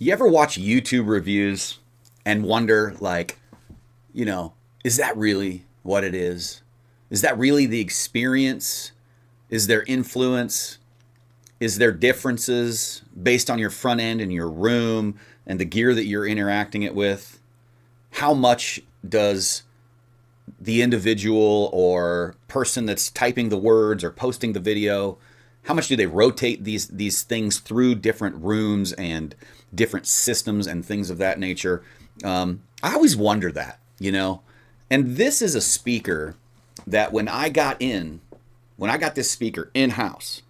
You ever watch YouTube reviews and wonder, like, is that really what it is? Is that really the experience? Is there influence? Is there differences based on your front end and your room and the gear that you're interacting it with? How much does the individual or person that's typing the words or posting the video, how much do they rotate these things through different rooms and different systems and things of that nature? I always wonder that, And this is a speaker that when I got this speaker in-house,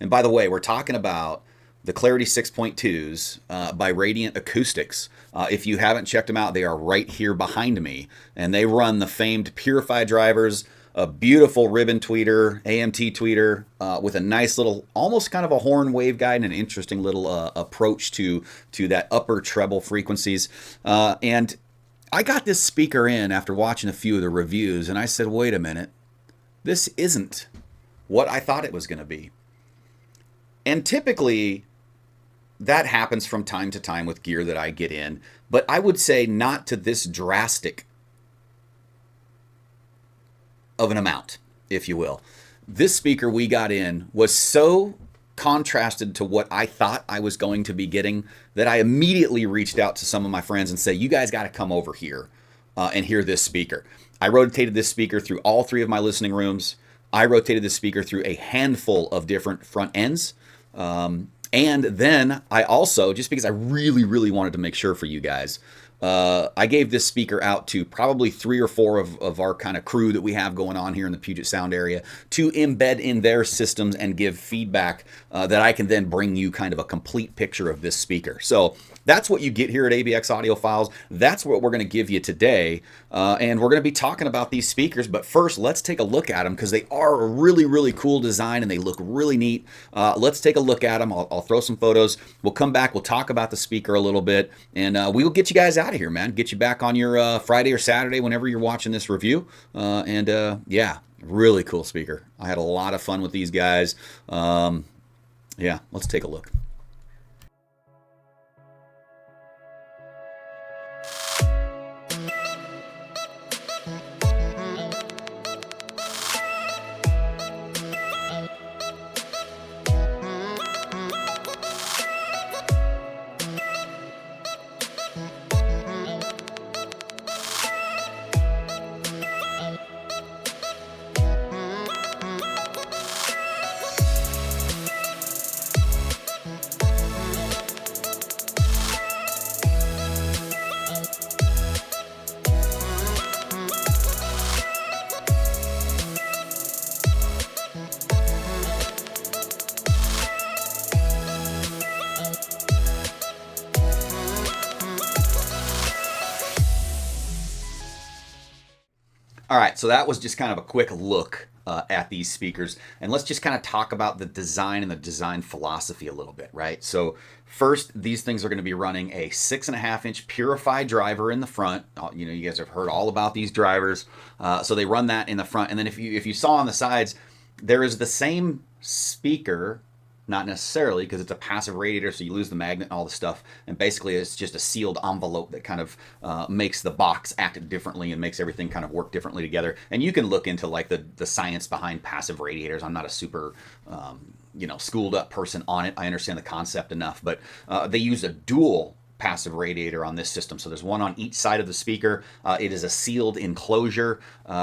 and by the way, we're talking about the Clarity 6.2s by Radiant Acoustics. If you haven't checked them out, they are right here behind me. And they run the famed Purify drivers, a beautiful ribbon tweeter, AMT tweeter, with a nice little, almost kind of a horn waveguide and an interesting little approach to that upper treble frequencies. And I got this speaker in after watching a few of the reviews, and I said, wait a minute, this isn't what I thought it was going to be. And typically, that happens from time to time with gear that I get in, but I would say not to this drastic of an amount, if you will. This speaker we got in was so contrasted to what I thought I was going to be getting that I immediately reached out to some of my friends and say, you guys got to come over here and hear this speaker. I rotated this speaker through all three of my listening rooms. I rotated this speaker through a handful of different front ends. And then I also, just because I really, really wanted to make sure for you guys, I gave this speaker out to probably 3 or 4 of our kind of crew that we have going on here in the Puget Sound area to embed in their systems and give feedback that I can then bring you kind of a complete picture of this speaker. So that's what you get here at ABX Audiophiles. That's what we're going to give you today. And we're going to be talking about these speakers. But first, let's take a look at them because they are a really, really cool design and they look really neat. Let's take a look at them. I'll throw some photos. We'll come back. We'll talk about the speaker a little bit. And we will get you guys out of here, man. Get you back on your Friday or Saturday whenever you're watching this review. Yeah, really cool speaker. I had a lot of fun with these guys. Yeah, let's take a look. All right, so that was just kind of a quick look at these speakers. And let's just kind of talk about the design and the design philosophy a little bit, right? So first, these things are going to be running a 6.5-inch Purify driver in the front. You guys have heard all about these drivers. So they run that in the front. And then if you saw on the sides, there is the same speaker. Not necessarily, because it's a passive radiator, so you lose the magnet and all the stuff. And basically, it's just a sealed envelope that kind of makes the box act differently and makes everything kind of work differently together. And you can look into like the science behind passive radiators. I'm not a super schooled up person on it. I understand the concept enough, but they use a dual passive radiator on this system. So there's one on each side of the speaker. It is a sealed enclosure.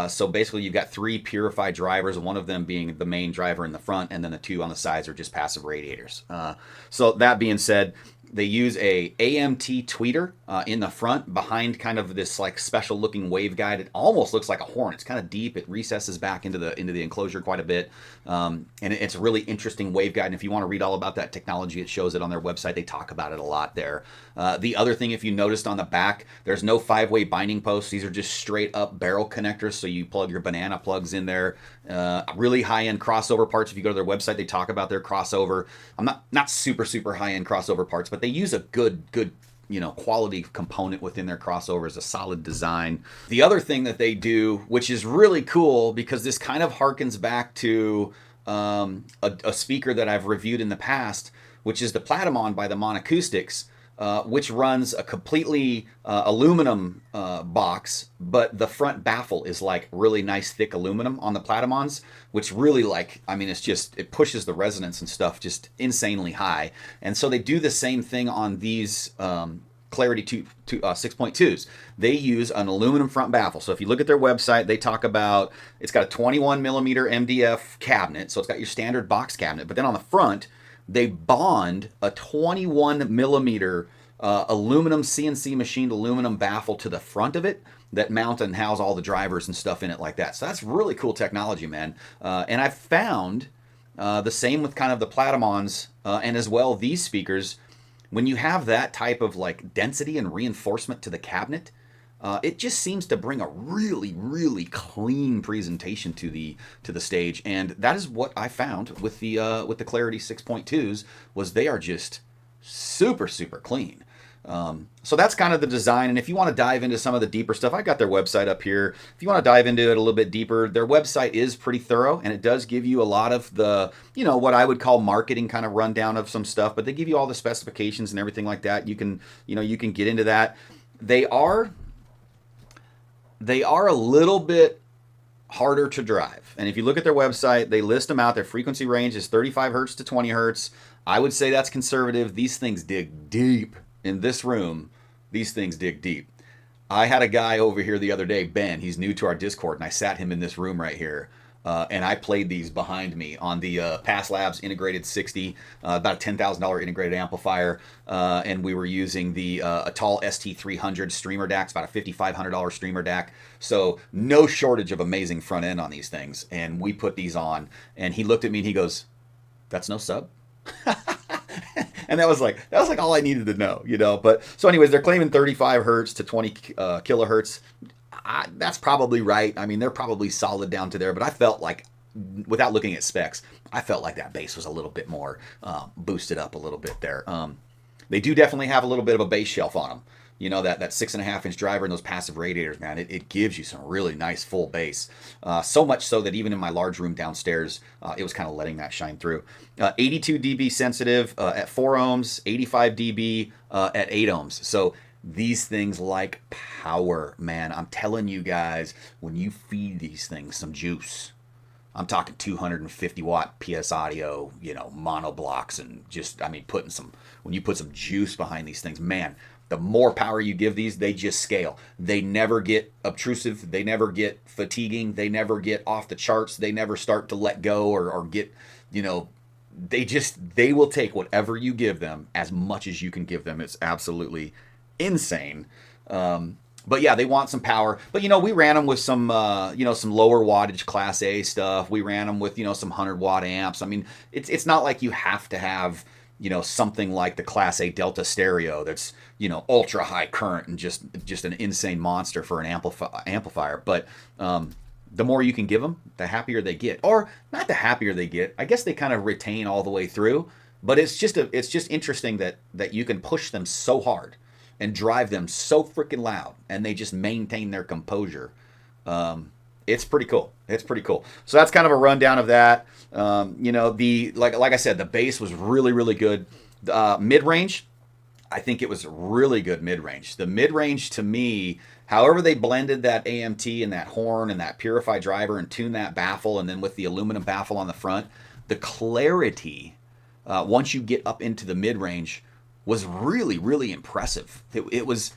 So basically you've got 3 Purify drivers, one of them being the main driver in the front, and then the 2 on the sides are just passive radiators. So that being said, they use a AMT tweeter in the front behind kind of this like special looking waveguide. It almost looks like a horn. It's kind of deep. It recesses back into the enclosure quite a bit. And it's a really interesting waveguide. And if you want to read all about that technology, it shows it on their website. They talk about it a lot there. The other thing, if you noticed on the back, there's no 5-way binding posts. These are just straight up barrel connectors. So you plug your banana plugs in there. Really high-end crossover parts. If you go to their website, they talk about their crossover. I'm not super high-end crossover parts, but they use a good quality component within their crossovers, a solid design. The other thing that they do, which is really cool because this kind of harkens back to a speaker that I've reviewed in the past, which is the Platamon by the Mon Acoustics. which runs a completely aluminum box, but the front baffle is like really nice thick aluminum on the Platamons, which really like, I mean, it pushes the resonance and stuff just insanely high. And so they do the same thing on these Clarity 6.2s. They use an aluminum front baffle. So if you look at their website, they talk about, it's got a 21 millimeter MDF cabinet. So it's got your standard box cabinet, but then on the front, they bond a 21 millimeter aluminum CNC machined aluminum baffle to the front of it that mount and house all the drivers and stuff in it like that. So that's really cool technology, man. And I've found the same with kind of the Platamons and as well these speakers. When you have that type of like density and reinforcement to the cabinet, it just seems to bring a really, really clean presentation to the stage, and that is what I found with the Clarity 6.2s. Was they are just super, super clean. So that's kind of the design. And if you want to dive into some of the deeper stuff, I got their website up here. If you want to dive into it a little bit deeper, their website is pretty thorough, and it does give you a lot of the, you know, what I would call marketing kind of rundown of some stuff, but they give you all the specifications and everything like that. You can get into that. They are a little bit harder to drive. And if you look at their website, they list them out. Their frequency range is 35 hertz to 20 hertz. I would say that's conservative. These things dig deep. In this room, these things dig deep. I had a guy over here the other day, Ben. He's new to our Discord, and I sat him in this room right here. And I played these behind me on the Pass Labs Integrated 60, about a $10,000 integrated amplifier. And we were using the Atoll SDA200 streamer DAC, about a $5,500 streamer DAC. So no shortage of amazing front end on these things. And we put these on, and he looked at me and he goes, "That's no sub?" And that was like all I needed to know, you know. But so anyways, they're claiming 35 hertz to 20 kilohertz. That's probably right. I mean, they're probably solid down to there, but I felt like, without looking at specs, I felt like that bass was a little bit more boosted up a little bit there. They do definitely have a little bit of a bass shelf on them. You know, that 6.5-inch driver and those passive radiators, man, it gives you some really nice full bass. So much so that even in my large room downstairs, it was kind of letting that shine through. 82 dB sensitive at 4 ohms, 85 dB at 8 ohms. So these things like power, man. I'm telling you guys, when you feed these things some juice, I'm talking 250 watt PS audio, you know, mono blocks, and just, I mean, when you put some juice behind these things, man, the more power you give these, they just scale. They never get obtrusive. They never get fatiguing. They never get off the charts. They never start to let go or get, you know, they will take whatever you give them as much as you can give them. It's absolutely insane. But yeah, they want some power. But, you know, we ran them with some, some lower wattage Class A stuff. We ran them with, you know, some 100-watt amps. I mean, it's not like you have to have, you know, something like the Class A Delta stereo that's, you know, ultra high current and just an insane monster for an amplifier. But the more you can give them, the happier they get. Or not the happier they get. I guess they kind of retain all the way through. But it's just interesting that you can push them so hard and drive them so freaking loud, and they just maintain their composure. It's pretty cool. It's pretty cool. So that's kind of a rundown of that. You know, like I said, the bass was really, really good. Mid-range, I think it was really good mid-range. The mid-range to me, however they blended that AMT and that horn and that purify driver and tuned that baffle, and then with the aluminum baffle on the front, the clarity, once you get up into the mid-range, was really, really impressive. It was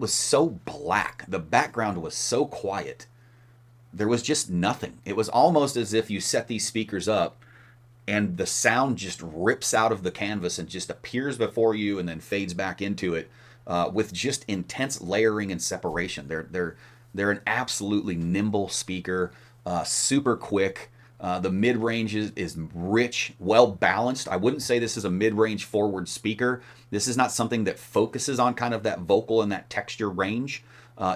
so black. The background was so quiet. There was just nothing. It was almost as if you set these speakers up and the sound just rips out of the canvas and just appears before you and then fades back into it with just intense layering and separation. They're an absolutely nimble speaker, super quick. The mid-range is rich, well-balanced. I wouldn't say this is a mid-range forward speaker. This is not something that focuses on kind of that vocal and that texture range.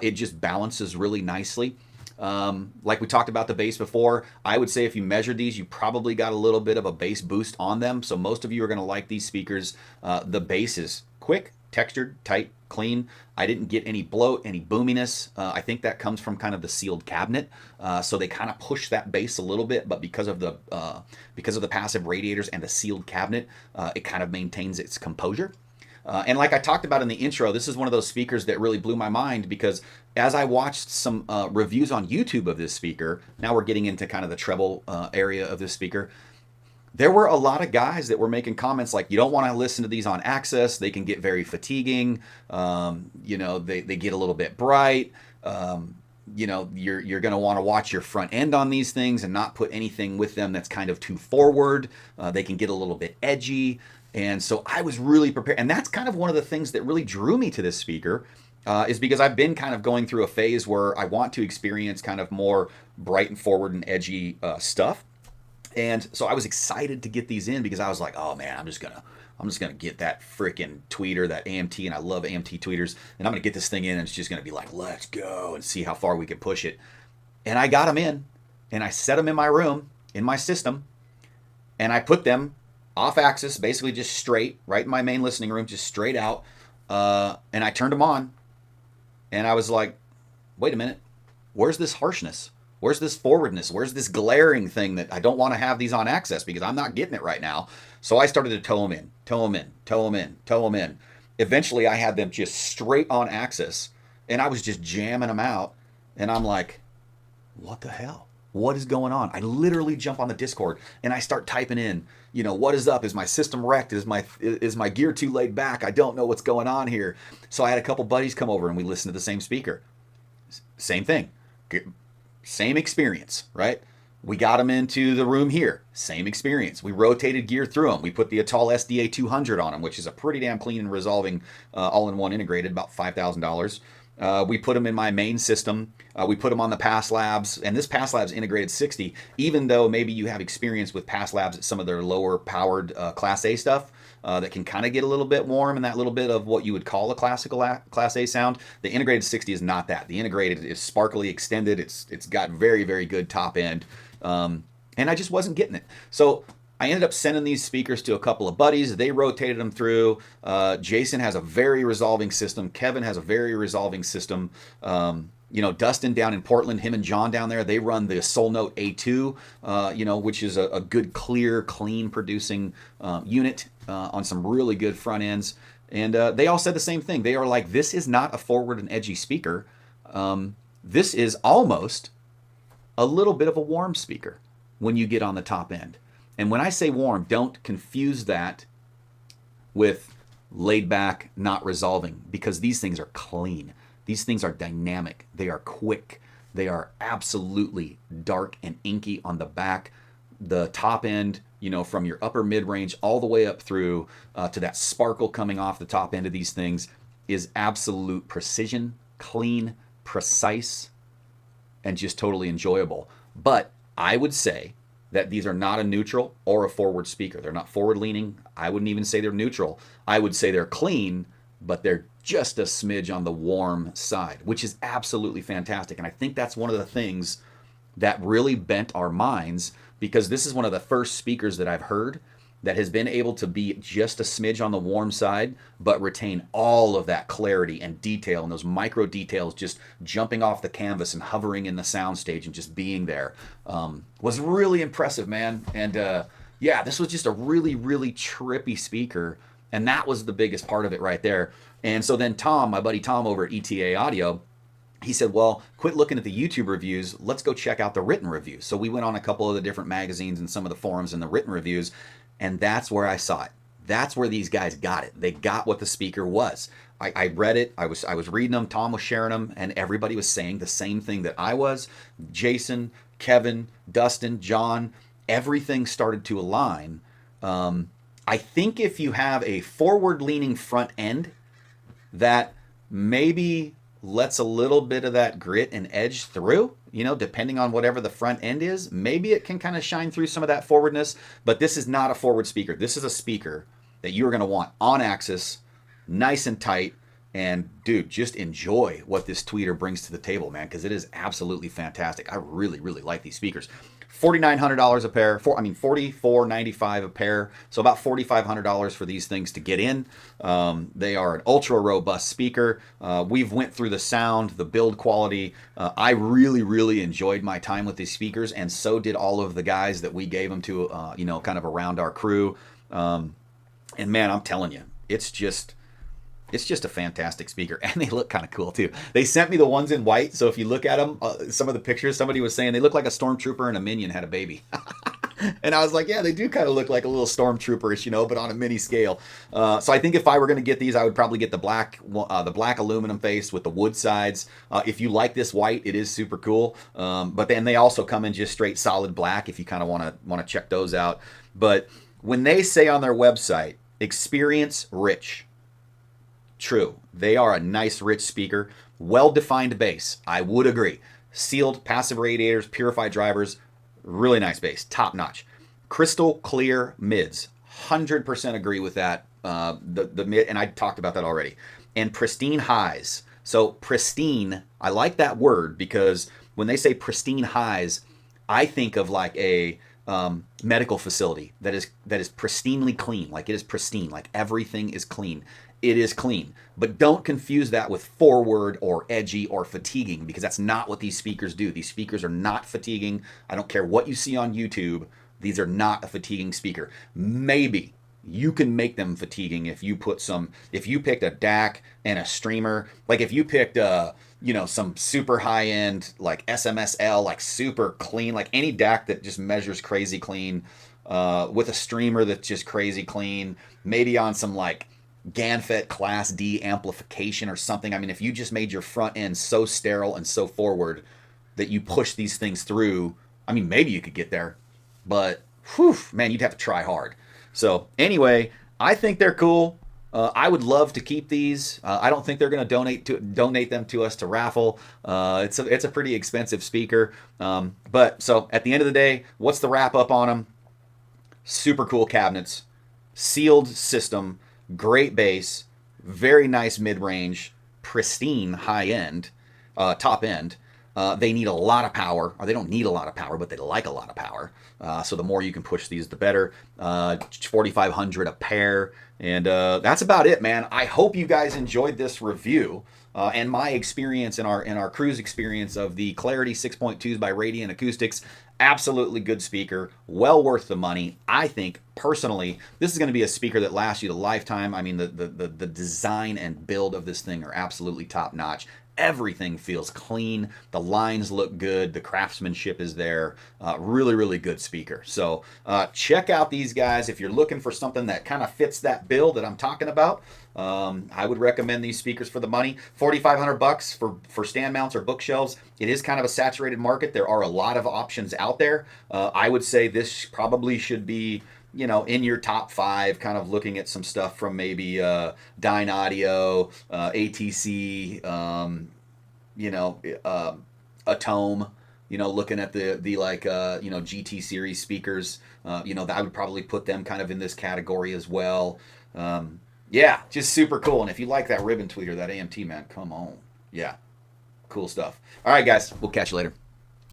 It just balances really nicely. Like we talked about the bass before, I would say if you measured these, you probably got a little bit of a bass boost on them. So most of you are going to like these speakers. The bass is quick, textured, tight, clean. I didn't get any bloat, any boominess. I think that comes from kind of the sealed cabinet. So they kind of push that bass a little bit, but because of the passive radiators and the sealed cabinet, it kind of maintains its composure. And like I talked about in the intro, this is one of those speakers that really blew my mind, because as I watched some reviews on YouTube of this speaker, now we're getting into kind of the treble area of this speaker, there were a lot of guys that were making comments like, you don't want to listen to these on Access. They can get very fatiguing. You know, they get a little bit bright. You know, you're going to want to watch your front end on these things and not put anything with them that's kind of too forward. They can get a little bit edgy. And so I was really prepared. And that's kind of one of the things that really drew me to this speaker, is because I've been kind of going through a phase where I want to experience kind of more bright and forward and edgy stuff. And so I was excited to get these in, because I was like, oh man, I'm just gonna get that freaking tweeter, that AMT, and I love AMT tweeters, and I'm gonna get this thing in, and it's just gonna be like, let's go and see how far we can push it. And I got them in, and I set them in my room, in my system, and I put them off axis, basically just straight, right in my main listening room, just straight out, and I turned them on, and I was like, wait a minute, where's this harshness? Where's this forwardness? Where's this glaring thing that I don't want to have these on Access, because I'm not getting it right now? So I started to toe them in, toe them in, toe them in, toe them in. Eventually I had them just straight on Access, and I was just jamming them out. And I'm like, what the hell? What is going on? I literally jump on the Discord and I start typing in, you know, what is up? Is my system wrecked? Is my gear too laid back? I don't know what's going on here. So I had a couple buddies come over and we listened to the same speaker. Same thing. Same experience, right? We got them into the room here. Same experience. We rotated gear through them. We put the Atoll SDA200 on them, which is a pretty damn clean and resolving all-in-one integrated, about $5,000. We put them in my main system. We put them on the Pass Labs, and this Pass Labs integrated 60, even though maybe you have experience with Pass Labs at some of their lower powered Class A stuff, that can kind of get a little bit warm and that little bit of what you would call a classical Class A sound. The integrated 60 is not that. The integrated is sparkly extended. It's got very, very good top end. And I just wasn't getting it. So I ended up sending these speakers to a couple of buddies. They rotated them through. Jason has a very resolving system. Kevin has a very resolving system. You know, Dustin down in Portland, him and John down there, they run the Soul Note A2, you know, which is a good, clear, clean producing unit on some really good front ends. And they all said the same thing. They are like, this is not a forward and edgy speaker. This is almost a little bit of a warm speaker when you get on the top end. And when I say warm, don't confuse that with laid back, not resolving, because these things are clean. These things are dynamic. They are quick. They are absolutely dark and inky on the back. The top end, you know, from your upper mid-range all the way up through to that sparkle coming off the top end of these things is absolute precision, clean, precise, and just totally enjoyable. But I would say that these are not a neutral or a forward speaker. They're not forward leaning. I wouldn't even say they're neutral. I would say they're clean, but they're just a smidge on the warm side, which is absolutely fantastic. And I think that's one of the things that really bent our minds, because this is one of the first speakers that I've heard that has been able to be just a smidge on the warm side, but retain all of that clarity and detail and those micro details just jumping off the canvas and hovering in the soundstage and just being there. Was really impressive, man. And yeah, this was just a really, really trippy speaker. And that was the biggest part of it right there. And so then Tom, my buddy Tom over at ETA Audio, he said, well, quit looking at the YouTube reviews. Let's go check out the written reviews. So we went on a couple of the different magazines and some of the forums and the written reviews. And that's where I saw it. That's where these guys got it. They got what the speaker was. I read it. I was reading them. Tom was sharing them. And everybody was saying the same thing that I was. Jason, Kevin, Dustin, John, everything started to align. I think if you have a forward-leaning front end that maybe lets a little bit of that grit and edge through, you know, depending on whatever the front end is, maybe it can kind of shine through some of that forwardness. But this is not a forward speaker. This is a speaker that you're going to want on axis, nice and tight. And dude, just enjoy what this tweeter brings to the table, man, because it is absolutely fantastic. I really, really like these speakers. $4,900 a pair, $44.95 a pair, so about $4,500 for these things to get in. They are an ultra robust speaker. We've went through the sound, the build quality. I really, really enjoyed my time with these speakers, and so did all of the guys that we gave them to, you know, kind of around our crew. And man, I'm telling you, it's just It's just a fantastic speaker, and they look kind of cool too. They sent me the ones in white, so if you look at them, some of the pictures, somebody was saying they look like a stormtrooper and a minion had a baby. And I was like, yeah, they do kind of look like a little stormtrooperish, you know, but on a mini scale. So I think if I were going to get these, I would probably get the black aluminum face with the wood sides. If you like this white, it is super cool. But then they also come in just straight solid black if you kind of want to check those out. But when they say on their website, experience rich, true. They are a nice, rich speaker. Well-defined bass. I would agree. Sealed passive radiators, purified drivers. Really nice bass. Top notch. Crystal clear mids. 100% agree with that. The mid, and I talked about that already. And pristine highs. So pristine, I like that word because when they say pristine highs, I think of like a medical facility that is pristinely clean. Like it is pristine. Like everything is clean. It is clean. But don't confuse that with forward or edgy or fatiguing, because that's not what these speakers do. These speakers are not fatiguing. I don't care what you see on YouTube. These are not a fatiguing speaker. Maybe you can make them fatiguing if you picked a DAC and a streamer. Like if you picked some super high end like SMSL, like super clean, like any DAC that just measures crazy clean, with a streamer that's just crazy clean, maybe on some like GANFET Class D amplification or something. I mean, if you just made your front end so sterile and so forward that you push these things through, I mean, maybe you could get there, but whew, man, you'd have to try hard. So anyway, I think they're cool. I would love to keep these. I don't think they're going to donate them to us to raffle. It's a pretty expensive speaker. But so at the end of the day, what's the wrap up on them? Super cool cabinets, sealed system, great bass, very nice mid-range, pristine high-end, top-end. They need a lot of power, or they don't need a lot of power, but they like a lot of power. So the more you can push these, the better. 4,500 a pair, and that's about it, man. I hope you guys enjoyed this review and my experience in our cruise experience of the Clarity 6.2s by Radiant Acoustics. Absolutely good speaker, well worth the money. I think personally this is going to be a speaker that lasts you the lifetime. I mean, the design and build of this thing are absolutely top notch. Everything feels clean. The lines look good. The craftsmanship is there. Really, really good speaker. So check out these guys if you're looking for something that kind of fits that bill that I'm talking about. I would recommend these speakers for the money. $4,500 for stand mounts or bookshelves. It is kind of a saturated market. There are a lot of options out there. I would say this probably should be, you know, in your top 5, kind of looking at some stuff from maybe Dynaudio, ATC, Atohm, looking at the like, GT series speakers, I would probably put them kind of in this category as well. Yeah, just super cool. And if you like that ribbon tweeter, that AMT, man, come on. Yeah, cool stuff. All right, guys, we'll catch you later.